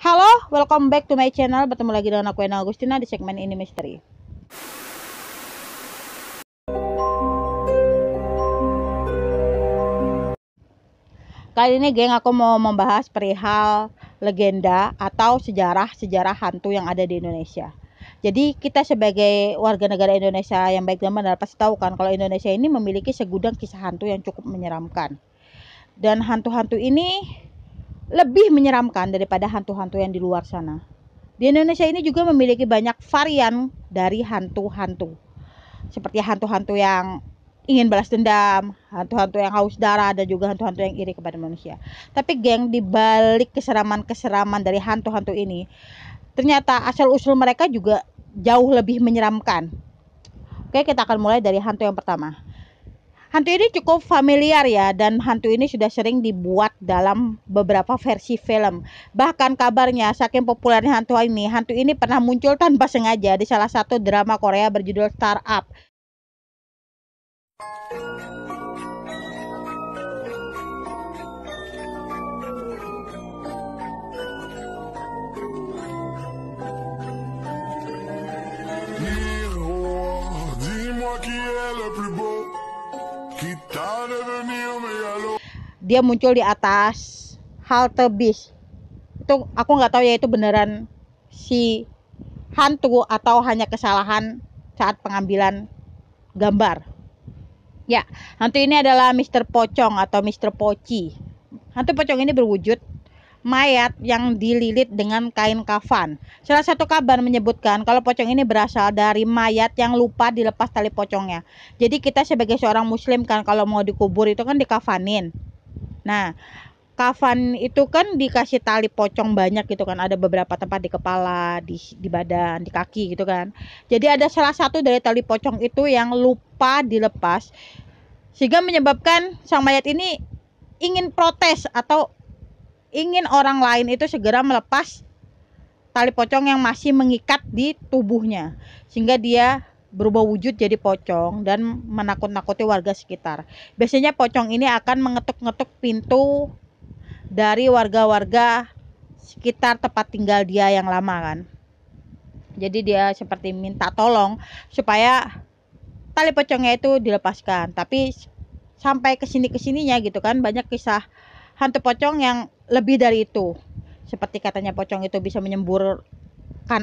Halo, welcome back to my channel. Bertemu lagi dengan aku Ena Agustina di segmen ini misteri. Kali ini geng, aku mau membahas perihal legenda atau sejarah hantu yang ada di Indonesia. Jadi kita sebagai warga negara Indonesia yang baik dan benar pasti tahu kan kalau Indonesia ini memiliki segudang kisah hantu yang cukup menyeramkan. Dan hantu-hantu ini lebih menyeramkan daripada hantu-hantu yang di luar sana. Di Indonesia ini juga memiliki banyak varian dari hantu-hantu. Seperti hantu-hantu yang ingin balas dendam, hantu-hantu yang haus darah, dan juga hantu-hantu yang iri kepada manusia. Tapi geng, di balik keseraman-keseraman dari hantu-hantu ini, ternyata asal-usul mereka juga jauh lebih menyeramkan. Oke, kita akan mulai dari hantu yang pertama. Hantu ini cukup familiar ya, dan hantu ini sudah sering dibuat dalam beberapa versi film. Bahkan kabarnya saking populernya hantu ini pernah muncul tanpa sengaja di salah satu drama Korea berjudul Startup. Dia muncul di atas halte bis. Itu aku nggak tahu ya itu beneran si hantu atau hanya kesalahan saat pengambilan gambar. Ya, hantu ini adalah Mr. Pocong atau Mr. Poci. Hantu pocong ini berwujud mayat yang dililit dengan kain kafan. Salah satu kabar menyebutkan kalau pocong ini berasal dari mayat yang lupa dilepas tali pocongnya. Jadi kita sebagai seorang muslim kan kalau mau dikubur itu kan dikafanin. Nah, kafan itu kan dikasih tali pocong banyak gitu kan, ada beberapa tempat di kepala, di badan, di kaki gitu kan. Jadi ada salah satu dari tali pocong itu yang lupa dilepas, sehingga menyebabkan sang mayat ini ingin protes atau ingin orang lain itu segera melepas tali pocong yang masih mengikat di tubuhnya, sehingga dia berubah wujud jadi pocong dan menakut-nakuti warga sekitar. Biasanya pocong ini akan mengetuk-ngetuk pintu dari warga-warga sekitar tempat tinggal dia yang lama kan. Jadi dia seperti minta tolong supaya tali pocongnya itu dilepaskan. Tapi sampai kesininya gitu kan, banyak kisah hantu pocong yang lebih dari itu. Seperti katanya pocong itu bisa menyemburkan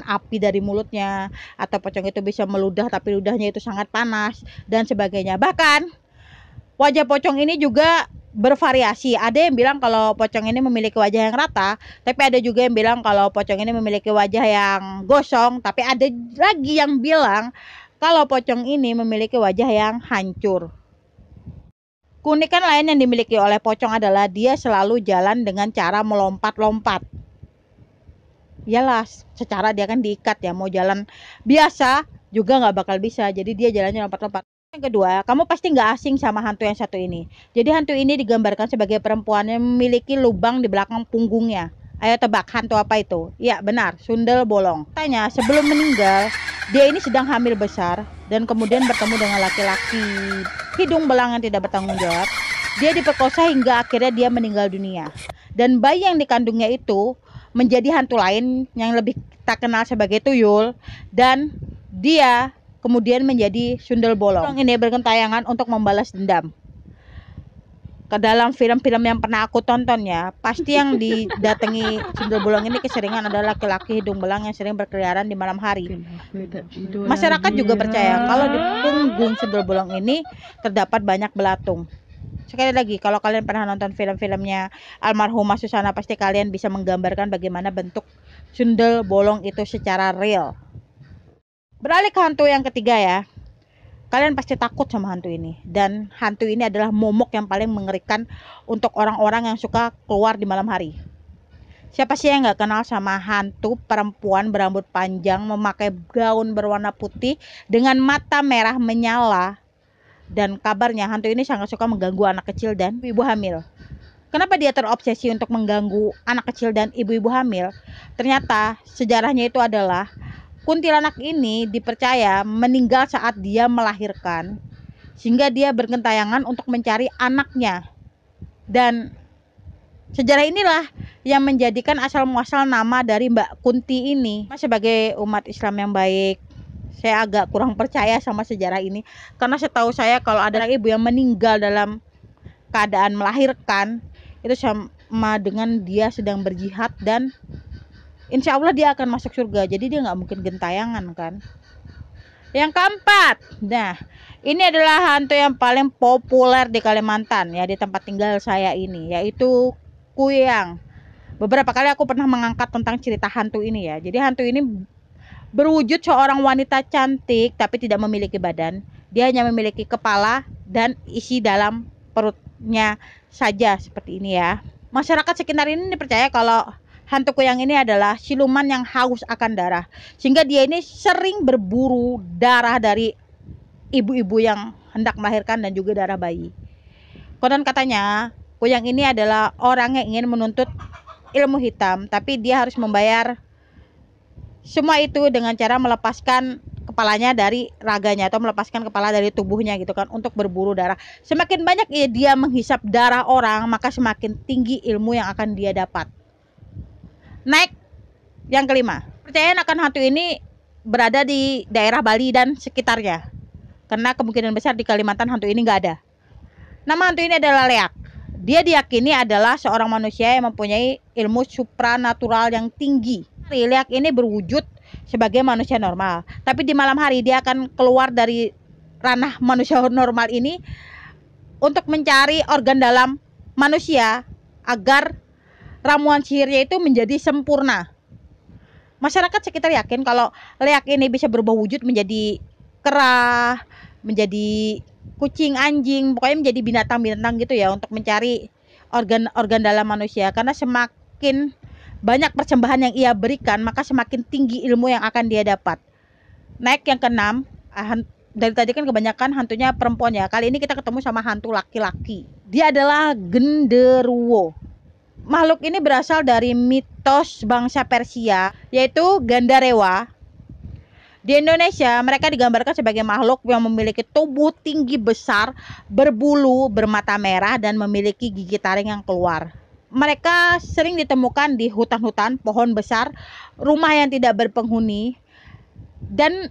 api dari mulutnya, atau pocong itu bisa meludah tapi ludahnya itu sangat panas dan sebagainya. Bahkan wajah pocong ini juga bervariasi. Ada yang bilang kalau pocong ini memiliki wajah yang rata, tapi ada juga yang bilang kalau pocong ini memiliki wajah yang gosong, tapi ada lagi yang bilang kalau pocong ini memiliki wajah yang hancur. Keunikan lain yang dimiliki oleh pocong adalah dia selalu jalan dengan cara melompat-lompat. Iyalah, secara dia kan diikat ya, mau jalan biasa juga nggak bakal bisa, jadi dia jalannya lompat-lompat. Yang kedua, kamu pasti nggak asing sama hantu yang satu ini. Jadi hantu ini digambarkan sebagai perempuan yang memiliki lubang di belakang punggungnya. Ayo tebak hantu apa itu? Ya benar, sundel bolong. Tanya, sebelum meninggal dia ini sedang hamil besar dan kemudian bertemu dengan laki-laki hidung belang yang tidak bertanggung jawab. Dia diperkosa hingga akhirnya dia meninggal dunia. Dan bayi yang dikandungnya itu menjadi hantu lain yang lebih tak kenal sebagai tuyul, dan dia kemudian menjadi sundel bolong. Orang ini bergentayangan untuk membalas dendam. Ke dalam film-film yang pernah aku tonton ya, pasti yang didatangi sundel bolong ini keseringan adalah laki-laki hidung belang yang sering berkeliaran di malam hari. Masyarakat juga percaya kalau di punggung sundel bolong ini terdapat banyak belatung. Sekali lagi, kalau kalian pernah nonton film-filmnya almarhumah Susana, pasti kalian bisa menggambarkan bagaimana bentuk sundel bolong itu secara real. Beralih ke hantu yang ketiga ya. Kalian pasti takut sama hantu ini. Dan hantu ini adalah momok yang paling mengerikan untuk orang-orang yang suka keluar di malam hari. Siapa sih yang gak kenal sama hantu perempuan berambut panjang, memakai gaun berwarna putih dengan mata merah menyala. Dan kabarnya hantu ini sangat suka mengganggu anak kecil dan ibu hamil. Kenapa dia terobsesi untuk mengganggu anak kecil dan ibu-ibu hamil? Ternyata sejarahnya itu adalah kuntilanak ini dipercaya meninggal saat dia melahirkan, sehingga dia bergentayangan untuk mencari anaknya. Dan Sejarah inilah yang menjadikan asal muasal nama dari Mbak Kunti ini. Sebagai umat Islam yang baik, saya agak kurang percaya sama sejarah ini, karena setahu saya kalau ada ibu yang meninggal dalam keadaan melahirkan, itu sama dengan dia sedang berjihad, dan insya Allah dia akan masuk surga. Jadi dia nggak mungkin gentayangan kan. Yang keempat, nah ini adalah hantu yang paling populer di Kalimantan ya, di tempat tinggal saya ini, yaitu Kuyang. Beberapa kali aku pernah mengangkat tentang cerita hantu ini ya. Jadi hantu ini berwujud seorang wanita cantik tapi tidak memiliki badan. Dia hanya memiliki kepala dan isi dalam perutnya saja, seperti ini ya. Masyarakat sekitar ini dipercaya kalau hantu Kuyang ini adalah siluman yang haus akan darah, sehingga dia ini sering berburu darah dari ibu-ibu yang hendak melahirkan dan juga darah bayi. Konon katanya Kuyang ini adalah orang yang ingin menuntut ilmu hitam, tapi dia harus membayar semua itu dengan cara melepaskan kepalanya dari raganya, atau melepaskan kepala dari tubuhnya gitu kan, untuk berburu darah. Semakin banyak dia menghisap darah orang, maka semakin tinggi ilmu yang akan dia dapat. Naik yang kelima, percayaan akan hantu ini berada di daerah Bali dan sekitarnya, karena kemungkinan besar di Kalimantan hantu ini nggak ada. Nama hantu ini adalah Leak. Dia diyakini adalah seorang manusia yang mempunyai ilmu supranatural yang tinggi. Leak ini berwujud sebagai manusia normal, tapi di malam hari dia akan keluar dari ranah manusia normal ini untuk mencari organ dalam manusia agar ramuan sihirnya itu menjadi sempurna. Masyarakat sekitar yakin kalau Leak ini bisa berubah wujud menjadi kera, menjadi kucing, anjing, pokoknya menjadi binatang-binatang gitu ya, untuk mencari organ-organ dalam manusia. Karena semakin banyak persembahan yang ia berikan, maka semakin tinggi ilmu yang akan dia dapat. Naik yang keenam, dari tadi kan kebanyakan hantunya perempuan ya. Kali ini kita ketemu sama hantu laki-laki. Dia adalah genderuwo. Makhluk ini berasal dari mitos bangsa Persia, yaitu Gandarewa. Di Indonesia, mereka digambarkan sebagai makhluk yang memiliki tubuh tinggi besar, berbulu, bermata merah, dan memiliki gigi taring yang keluar. Mereka sering ditemukan di hutan-hutan, pohon besar, rumah yang tidak berpenghuni, dan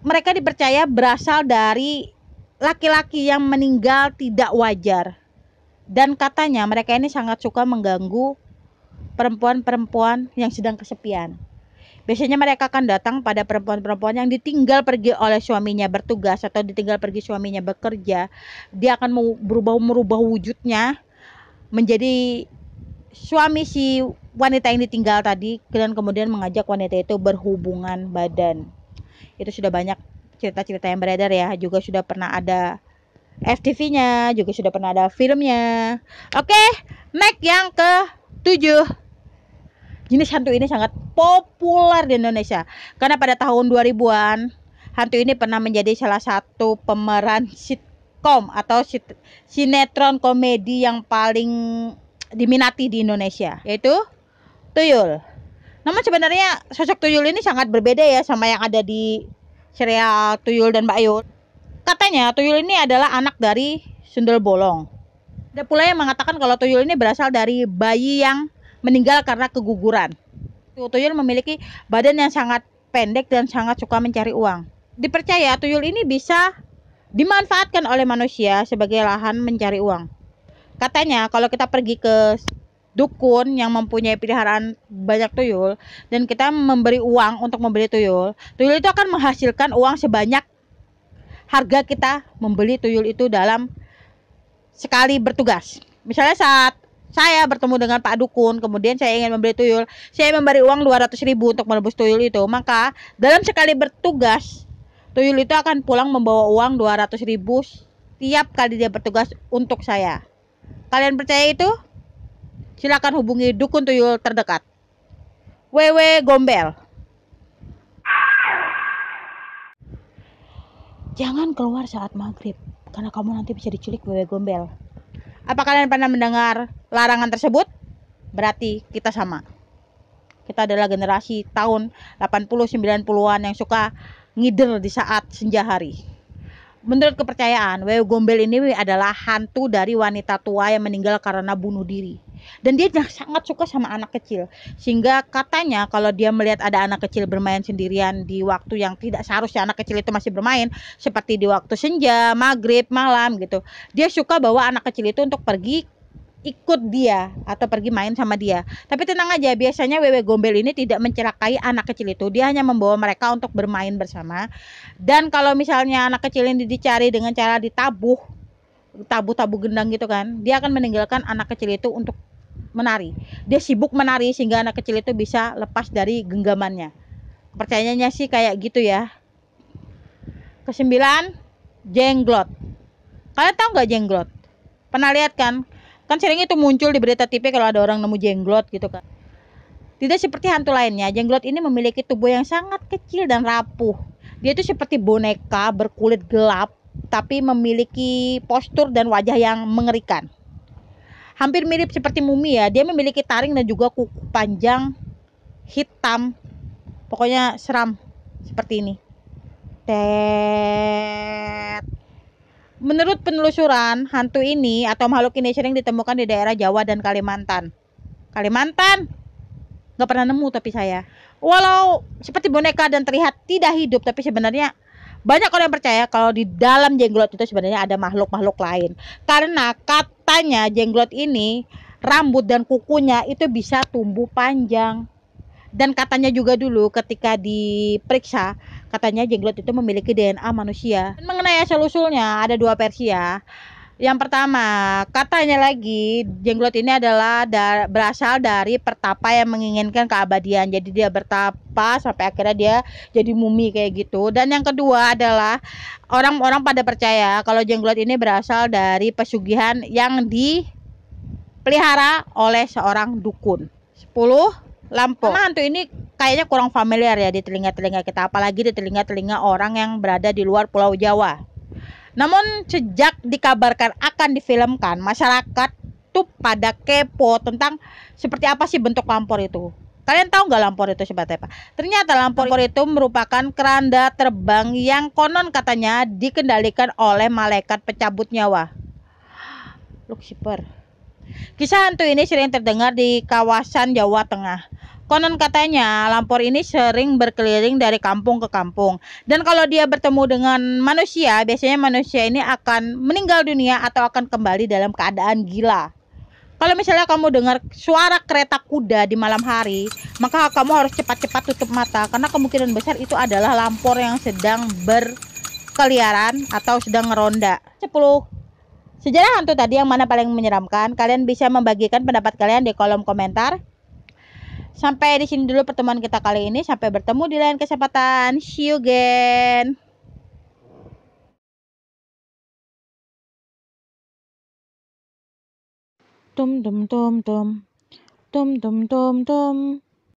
mereka dipercaya berasal dari laki-laki yang meninggal tidak wajar. Dan katanya mereka ini sangat suka mengganggu perempuan-perempuan yang sedang kesepian. Biasanya mereka akan datang pada perempuan-perempuan yang ditinggal pergi oleh suaminya bertugas atau ditinggal pergi suaminya bekerja. Dia akan merubah wujudnya menjadi suami si wanita yang ditinggal tadi, dan kemudian mengajak wanita itu berhubungan badan. Itu sudah banyak cerita-cerita yang beredar ya, juga sudah pernah ada FTV-nya, juga sudah pernah ada filmnya. Oke, next yang ke-7. Jenis hantu ini sangat populer di Indonesia karena pada tahun 2000-an hantu ini pernah menjadi salah satu pemeran sitkom atau sinetron komedi yang paling diminati di Indonesia, yaitu Tuyul. Namun sebenarnya sosok Tuyul ini sangat berbeda ya sama yang ada di serial Tuyul dan Mbak Ayu. Katanya Tuyul ini adalah anak dari Sundel Bolong. Ada pula yang mengatakan kalau Tuyul ini berasal dari bayi yang meninggal karena keguguran. Tuyul memiliki badan yang sangat pendek dan sangat suka mencari uang. Dipercaya Tuyul ini bisa dimanfaatkan oleh manusia sebagai lahan mencari uang. Katanya kalau kita pergi ke dukun yang mempunyai peliharaan banyak tuyul dan kita memberi uang untuk membeli tuyul, tuyul itu akan menghasilkan uang sebanyak harga kita membeli tuyul itu dalam sekali bertugas. Misalnya saat saya bertemu dengan Pak Dukun, kemudian saya ingin membeli tuyul, saya memberi uang 200.000 untuk menebus tuyul itu, maka dalam sekali bertugas tuyul itu akan pulang membawa uang 200.000 tiap kali dia bertugas untuk saya. Kalian percaya itu? Silakan hubungi dukun tuyul terdekat. WW Gombel. Jangan keluar saat maghrib, karena kamu nanti bisa diculik WW Gombel. Apa kalian pernah mendengar larangan tersebut? Berarti kita sama. Kita adalah generasi tahun 80-90-an yang suka ngider di saat senja hari. Menurut kepercayaan, WW Gombel ini adalah hantu dari wanita tua yang meninggal karena bunuh diri. Dan dia sangat suka sama anak kecil. Sehingga katanya kalau dia melihat ada anak kecil bermain sendirian di waktu yang tidak seharusnya anak kecil itu masih bermain, seperti di waktu senja, maghrib, malam gitu, dia suka bawa anak kecil itu untuk pergi ikut dia atau pergi main sama dia. Tapi tenang aja, biasanya wewe gombel ini tidak mencelakai anak kecil itu. Dia hanya membawa mereka untuk bermain bersama. Dan kalau misalnya anak kecil ini dicari dengan cara ditabuh, tabu-tabu gendang gitu kan, dia akan meninggalkan anak kecil itu untuk menari. Dia sibuk menari sehingga anak kecil itu bisa lepas dari genggamannya. Percayanya sih kayak gitu ya. Kesembilan, jenglot. Kalian tahu nggak jenglot? Pernah lihat kan? Kan sering itu muncul di berita TV kalau ada orang nemu jenglot gitu kan. Tidak seperti hantu lainnya, jenglot ini memiliki tubuh yang sangat kecil dan rapuh. Dia itu seperti boneka berkulit gelap, tapi memiliki postur dan wajah yang mengerikan. Hampir mirip seperti mumi ya. Dia memiliki taring dan juga kuku panjang hitam. Pokoknya seram seperti ini. Tet. Menurut penelusuran, hantu ini atau makhluk ini sering ditemukan di daerah Jawa dan Kalimantan. Kalimantan nggak pernah nemu, tapi saya, walau seperti boneka dan terlihat tidak hidup, tapi sebenarnya banyak orang yang percaya kalau di dalam jenglot itu sebenarnya ada makhluk-makhluk lain. Karena katanya jenglot ini rambut dan kukunya itu bisa tumbuh panjang. Dan katanya juga dulu ketika diperiksa, katanya jenglot itu memiliki DNA manusia. Dan mengenai asal usulnya ada dua versi ya. Yang pertama, katanya lagi jenglot ini adalah berasal dari pertapa yang menginginkan keabadian. Jadi dia bertapa sampai akhirnya dia jadi mumi kayak gitu. Dan yang kedua adalah orang-orang pada percaya kalau jenglot ini berasal dari pesugihan yang dipelihara oleh seorang dukun. 10, Lampau. Karena hantu ini kayaknya kurang familiar ya di telinga-telinga kita, apalagi di telinga-telinga orang yang berada di luar Pulau Jawa. Namun sejak dikabarkan akan difilmkan, masyarakat tuh pada kepo tentang seperti apa sih bentuk lampor itu. Kalian tahu nggak lampor itu seperti apa? Ternyata lampor itu merupakan keranda terbang yang konon katanya dikendalikan oleh malaikat pencabut nyawa. Lucifer. Kisah hantu ini sering terdengar di kawasan Jawa Tengah. Konon katanya lampor ini sering berkeliling dari kampung ke kampung. Dan kalau dia bertemu dengan manusia, biasanya manusia ini akan meninggal dunia atau akan kembali dalam keadaan gila. Kalau misalnya kamu dengar suara kereta kuda di malam hari, maka kamu harus cepat-cepat tutup mata karena kemungkinan besar itu adalah lampor yang sedang berkeliaran atau sedang ngeronda. 10. Sejarah hantu tadi yang mana paling menyeramkan? Kalian bisa membagikan pendapat kalian di kolom komentar. Sampai di sini dulu pertemuan kita kali ini. Sampai bertemu di lain kesempatan. See you again. Tum tum tum tum. Tum tum tum tum.